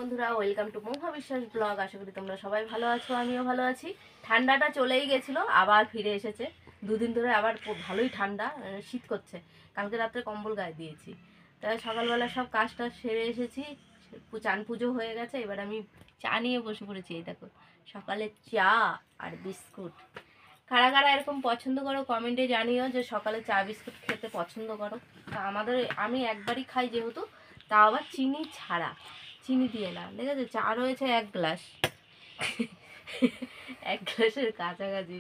বন্ধুরা, welcome to Mahua বিশ্বাস blog. আশা করি তোমরা সবাই ভালো আছো, আমিও ভালো আছি। ঠান্ডাটা চলেই গেছিলো, আবার ফিরে এসেছে। দুদিন ধরে আবার ভালোই ঠান্ডা, শীত করছে। কালকে রাত্রে কম্বল গায়ে দিয়েছি। তাই সকালবেলা সব কাজটা সেরে এসেছি, চান পুজো হয়ে গেছে। এবার আমি চা নিয়ে বসে পড়েছি। এই দেখো, সকালে চা আর বিস্কুট। কারা কারা এরকম পছন্দ করো কমেন্টে জানিও, যে সকালে চা বিস্কুট খেতে পছন্দ করো। তা আমি একবারই খাই, যেহেতু তাও আবার চিনি ছাড়া, চিনি দিয়ে না। ঠিক আছে, চা রয়েছে 1 গ্লাস, 1 গ্লাসের কাছাকাছি।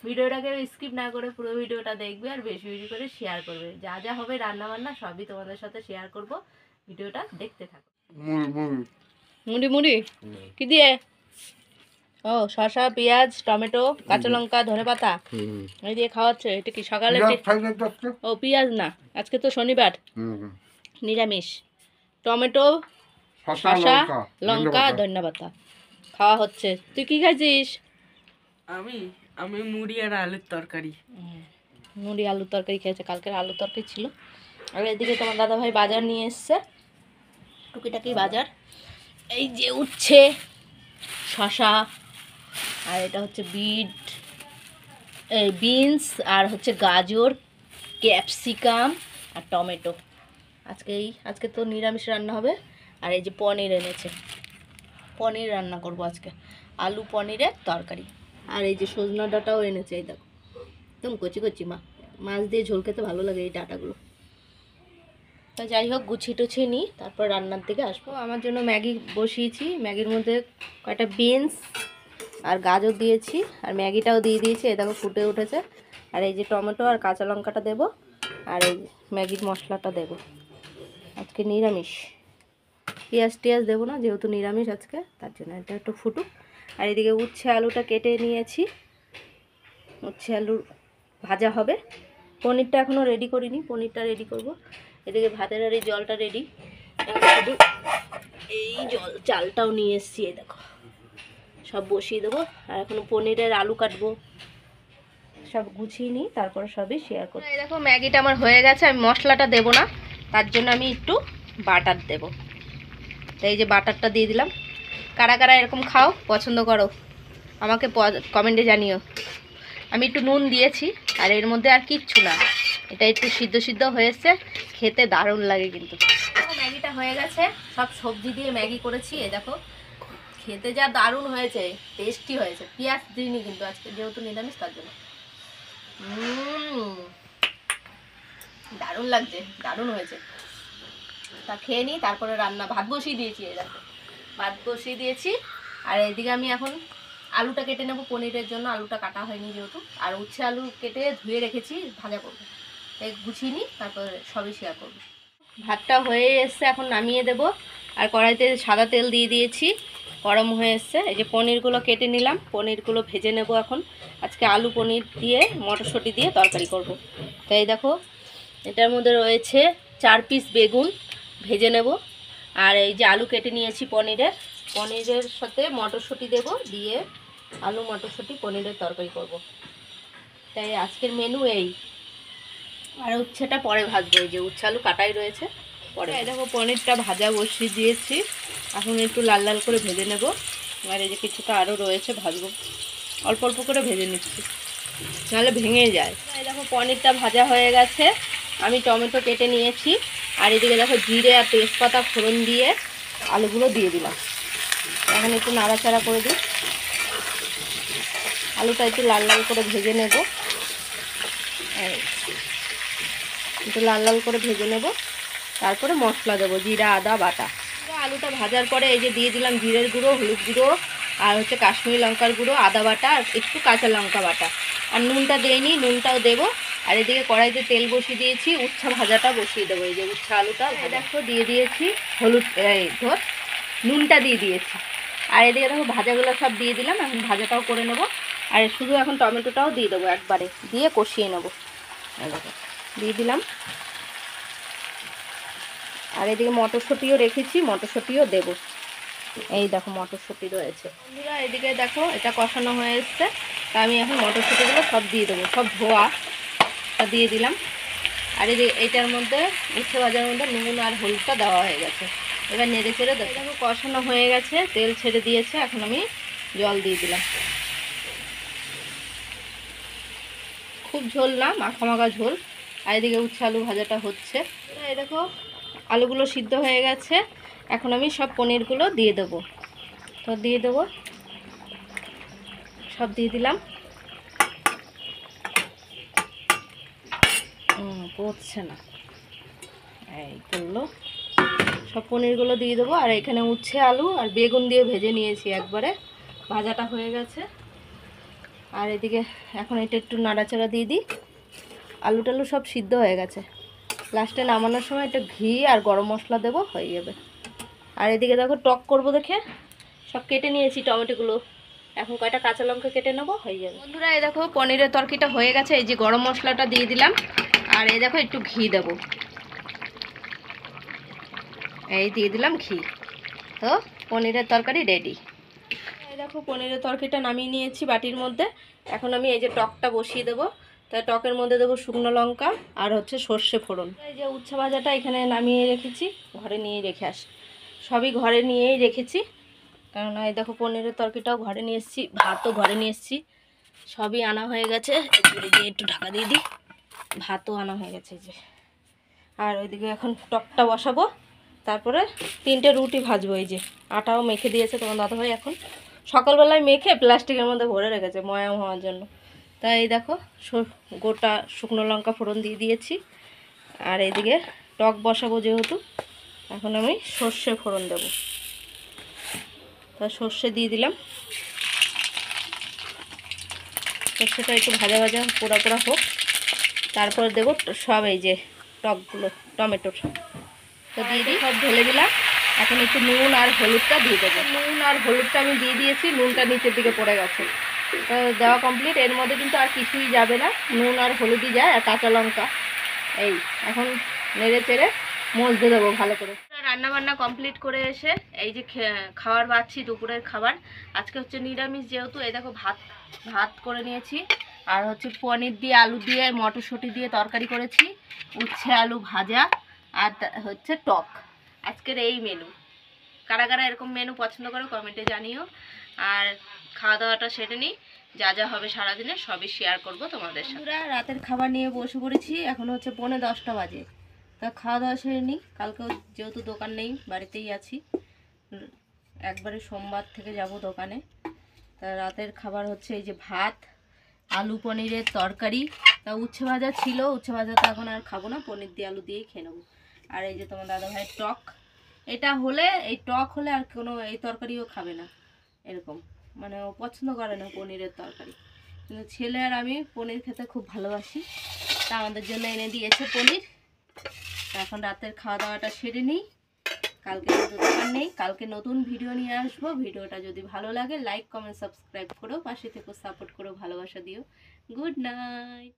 ভিডিওটাকে স্কিপ না করে পুরো ভিডিওটা দেখবে, আর বেশি বেশি করে শেয়ার করবে। যা যা হবে রান্না বান্না সবই তোমাদের সাথে শেয়ার করব। ভিডিওটা দেখতে থাকো। মুড়ি মুড়ি কি দিয়ে? ও, শসা, পেঁয়াজ, টমেটো, কাঁচা লঙ্কা, ধনেপাতা এই দিয়ে খাওয়াচ্ছে। এটা কি সকালে? ও, পেঁয়াজ না, আজকে তো শনিবার, নিরামিষ। টমেটো, শসা, লঙ্কা, ধনেপাতা খাওয়া হচ্ছে। তুই কি খাইছিস? আমি মুড়ি আর আলুর তরকারি। মুড়ি আলুর তরকারি খেয়েছে, কালকের আলুর তরকারি ছিল। আর এদিকে তোমার দাদাভাই বাজার নিয়ে এসছে, টুকিটাকি বাজার। এই যে উচ্ছে, শসা, আর এটা হচ্ছে বিনস, আর হচ্ছে গাজর, ক্যাপসিকাম আর টমেটো। আজকে তো নিরামিষ রান্না হবে। আর এই যে পনির এনেছে, পনির রান্না করব আজকে, আলু পনিরের তরকারি। আর এই যে সজনা ডাঁটাও এনেছে, এই দেখো একদম কচি কচি। মাছ দিয়ে ঝোল খেতে ভালো লাগে এই ডাঁটাগুলো। তা যাই হোক, গুছিয়ে টুছিয়ে নিই, তারপর রান্নার দিকে আসবো। আমার জন্য ম্যাগি বসিয়েছি। ম্যাগির মধ্যে কয়টা বিনস আর গাজর দিয়েছি, আর ম্যাগিটাও দিয়ে দিয়েছি। এই দেখো ফুটে উঠেছে। আর এই যে টমেটো আর কাঁচা লঙ্কাটা দেবো, আর এই ম্যাগির মশলাটা দেবো। আজকে নিরামিষ, পেঁয়াজ টিয়াজ দেবো না, যেহেতু নিরামিষ আজকে, তার জন্য এটা একটু ফুটুক। আর এদিকে উচ্ছে আলুটা কেটে নিয়েছি, উচ্ছে আলু ভাজা হবে। পনিরটা এখনও রেডি করিনি, পনিরটা রেডি করব। এদিকে ভাতের আর এই জলটা রেডি। শুধু এই চালটাও নিয়ে এসেছি, এই দেখো সব বসিয়ে দেবো। আর এখনও পনিরের আলু কাটবো, সব গুছিয়ে নিই, তারপরে সবই শেয়ার করব। এই দেখো ম্যাগিটা আমার হয়ে গেছে। আমি মশলাটা দেবো না, তার জন্য আমি একটু বাটার দেবো। এই যে বাটারটা দিয়ে দিলাম। কারা কারা এরকম খাও, পছন্দ করো, আমাকে কমেন্টে জানিও। আমি একটু নুন দিয়েছি, আর এর মধ্যে আর কিচ্ছু না। এটা একটু সিদ্ধ সিদ্ধ হয়েছে, খেতে দারুণ লাগে কিন্তু। ম্যাগিটা হয়ে গেছে, সব সবজি দিয়ে ম্যাগি করেছি। এ দেখো খেতে যা দারুণ হয়েছে, টেস্টি হয়েছে। পেঁয়াজ দিইনি কিন্তু আজকে, যেহেতু নিরামিষ, তার জন্য। দারুণ লাগছে, দারুণ হয়েছে। তা খেয়ে নিই, তারপরে ভাত বসিয়ে দিয়েছি। এই দেখো ভাত বসিয়ে দিয়েছি। আর এদিকে আমি এখন আলুটা কেটে নেবো পনিরের জন্য। আলুটা কাটা হয়নি যেহেতু। আর উচ্ছে আলু কেটে ধুয়ে রেখেছি, ভাজা করবো। তাই গুছিয়ে নিই, তারপরে সবই শেয়ার করবো। ভাতটা হয়ে এসছে, এখন নামিয়ে দেব। আর কড়াইতে সাদা তেল দিয়ে দিয়েছি, গরম হয়ে এসছে। এই যে পনিরগুলো কেটে নিলাম, পনিরগুলো ভেজে নেব এখন। আজকে আলু পনির দিয়ে মটরশুঁটি দিয়ে তরকারি করব। তাই দেখো এটার মধ্যে রয়েছে 4 পিস বেগুন, ভেজে নেব। আর এই যে আলু কেটে নিয়েছি পনিরের সাথে মটরশুঁটি দেব, দিয়ে আলু মটরশুঁটি পনিরের তরকারি করব। তাই আজকের মেনু এই। আর উচ্ছেটা পরে ভাজবো, এই যে উচ্ছে আলু কাটাই রয়েছে পরে। দেখো পনিরটা ভাজা বসিয়ে দিয়েছি, এখন একটু লাল লাল করে ভেজে নেব। আর এই যে কিছুটা আরও রয়েছে, ভাজবো। অল্প অল্প করে ভেজে নিচ্ছি, নাহলে ভেঙে যায়। এই দেখো পনিরটা ভাজা হয়ে গেছে। আমি টমেটো কেটে নিয়েছি। আর এদিকে দেখো জিরে আর তেজপাতা ফোড়ন দিয়ে আলুগুলো দিয়ে দিলাম। এখন একটু নাড়াচাড়া করে দিই, আলুটা একটু লাল লাল করে ভেজে নেব। একটু লাল লাল করে ভেজে নেব, তারপরে মশলা দেবো, জিরা আদা বাটা। আলুটা ভাজার পরে এই যে দিয়ে দিলাম জিরের গুঁড়ো, হলুদ গুঁড়ো, আর হচ্ছে কাশ্মীরি লঙ্কার গুঁড়ো, আদা বাটা, আর একটু কাঁচা লঙ্কা বাটা। আর নুনটা দেইনি, নুনটাও দেবো। আর এদিকে কড়াইতে তেল বসিয়ে দিয়েছি, উচ্ছা ভাজাটা বসিয়ে দেবো। এই যে উচ্ছা আলুটা দেখো দিয়ে দিয়েছি, নুনটা দিয়ে দিয়েছি। আর এদিকে দেখো ভাজাগুলো সব দিয়ে দিলাম, এখন ভাজাটাও করে নেব। আর শুধু এখন টমেটোটাও দিয়ে দেবো, একবারে দিয়ে কষিয়ে নেব। দিয়ে দিলাম। আর এদিকে মটরশুঁটিও রেখেছি, মটরশুঁটিও দেব। এই দেখো মটরশুঁটি রয়েছে। বন্ধুরা এদিকে দেখো এটা কষানো হয়ে এসছে। তা আমি এখন মটরশুঁটিগুলো সব দিয়ে দেবো, সব ধোয়া দিয়ে দিলাম। আর এইটার মধ্যে উচ্ছে ভাজার মধ্যে নুন আর হলুদটা দেওয়া হয়ে গেছে। এবার নেড়ে চেড়ে দেবো। দেখো কষানো হয়ে গেছে, তেল ছেড়ে দিয়েছে, এখন আমি জল দিয়ে দিলাম। খুব ঝোল না, মাখা মাখা ঝোল। আর এদিকে উচ্ছে আলু ভাজাটা হচ্ছে। এই দেখো আলুগুলো সিদ্ধ হয়ে গেছে, এখন আমি সব পনিরগুলো দিয়ে দেবো। তো দিয়ে দেবো, সব দিয়ে দিলাম। পড়ছে না, এই করলো। সব পনিরগুলো দিয়ে দেবো। আর এখানে উচ্ছে আলু আর বেগুন দিয়ে ভেজে নিয়েছি একবারে, ভাজাটা হয়ে গেছে। আর এদিকে এখন এটা একটু নাড়াচাড়া দিয়ে দিই। আলু টালু সব সিদ্ধ হয়ে গেছে, লাস্টে নামানোর সময় একটু ঘি আর গরম মশলা দেবো, হয়ে যাবে। আর এদিকে দেখো টক করব দেখে সব কেটে নিয়েছি টমেটোগুলো, এখন কয়টা কাঁচা লঙ্কা কেটে নেবো, হয়ে যাবে। বন্ধুরা এই দেখো পনিরের তরকারিটা হয়ে গেছে, এই যে গরম মশলাটা দিয়ে দিলাম। আর এই দেখো একটু ঘি দেবো, এই দিয়ে দিলাম ঘি। তো পনিরের তরকারি রেডি। এই দেখো পনিরের তরকারিটা নামিয়ে নিয়েছি বাটির মধ্যে। এখন আমি এই যে টকটা বসিয়ে দেবো। তাই টকের মধ্যে দেবো শুকনো লঙ্কা আর হচ্ছে সর্ষে ফোড়ন। এই যে উচ্ছে ভাজাটা এখানে নামিয়ে রেখেছি, ঘরে নিয়ে রেখে আসি, সবই ঘরে নিয়েই রেখেছি। কারণ এই দেখো পনিরের তরকারিটাও ঘরে নিয়ে এসেছি, ভাতও ঘরে নিয়ে এসেছি, সবই আনা হয়ে গেছে। এই যে একটু ঢাকা দিয়ে দিই, ভাতও আনা হয়ে গেছে এই যে। আর ওইদিকে এখন টকটা বসাবো, তারপরে 3টে রুটি ভাজবো। এই যে আটাও মেখে দিয়েছে তোমার দাদাভাই, এখন সকালবেলায় মেখে প্লাস্টিকের মধ্যে ভরে রেখেছে ময়াম হওয়ার জন্য। তাই এই দেখো গোটা শুকনো লঙ্কা ফোড়ন দিয়ে দিয়েছি। আর এইদিকে টক বসাবো যেহেতু, এখন আমি সর্ষে ফোড়ন দেবো। তা সর্ষে দিয়ে দিলাম, সর্ষেটা একটু ভাজা ভাজা পোড়া পোড়া হোক, তারপর দেবো সব এই যে টকগুলো, টমেটোর তো দিয়ে দিই, সব ঢেলে দিলাম। এখন একটু নুন আর হলুদটা দিয়ে দেবো। নুন আর হলুদটা আমি দিয়ে দিয়েছি, নুনটা নিচের দিকে পড়ে গেছে। তো দেওয়া কমপ্লিট, এর মধ্যে কিন্তু আর কিছুই যাবে না, নুন আর হলুদই যায় আর কাঁচা লঙ্কা। এই এখন নেড়ে চেড়ে মজতে দেবো ভালো করে। রান্না বান্না কমপ্লিট করে এসে এই যে খাবার পাচ্ছি, দুপুরের খাবার। আজকে হচ্ছে নিরামিষ যেহেতু, এই দেখো ভাত করে নিয়েছি। আর হচ্ছে পনির দিয়ে আলু দিয়ে মটরশুঁটি দিয়ে তরকারি করেছি, উচ্ছে আলু ভাজা, আর হচ্ছে টক। আজকের এই মেনু। কারা কারা এরকম মেনু পছন্দ করো কমেন্টে জানিও। আর খাওয়া দাওয়াটা সেরে নিই, যা যা হবে সারাদিনে সবই শেয়ার করব তোমাদের সাথে। রাতের খাবার নিয়ে বসে পড়েছি, এখন হচ্ছে 9:45 বাজে। তা খাওয়া দাওয়া সেরে নিই, কালকেও যেহেতু দোকান নেই বাড়িতেই আছি, একবারে সোমবার থেকে যাব দোকানে। তা রাতের খাবার হচ্ছে এই যে ভাত, আলু পনিরের তরকারি, তা উচ্ছে ভাজা ছিল, উচ্ছে ভাজা তো এখন আর খাবো না, পনির দিয়ে আলু দিয়েই খেয়ে নেবো। আর এই যে তোমার দাদাভাইয়ের টক, এটা হলে এই টক হলে আর কোনো এই তরকারিও খাবে না, এরকম মানে ও পছন্দ করে না পনিরের তরকারি। কিন্তু ছেলে আর আমি পনির খেতে খুব ভালোবাসি, তা আমাদের জন্য এনে দিয়েছে পনির। এখন রাতের খাওয়া দাওয়াটা সেরে নিই, কালকে তো দোকান নেই, কালকে নতুন ভিডিও নিয়ে আসবো। ভিডিওটা যদি ভালো লাগে লাইক কমেন্ট সাবস্ক্রাইব করো, পাশে থেকে সাপোর্ট করো, ভালোবাসা দিও। Good night.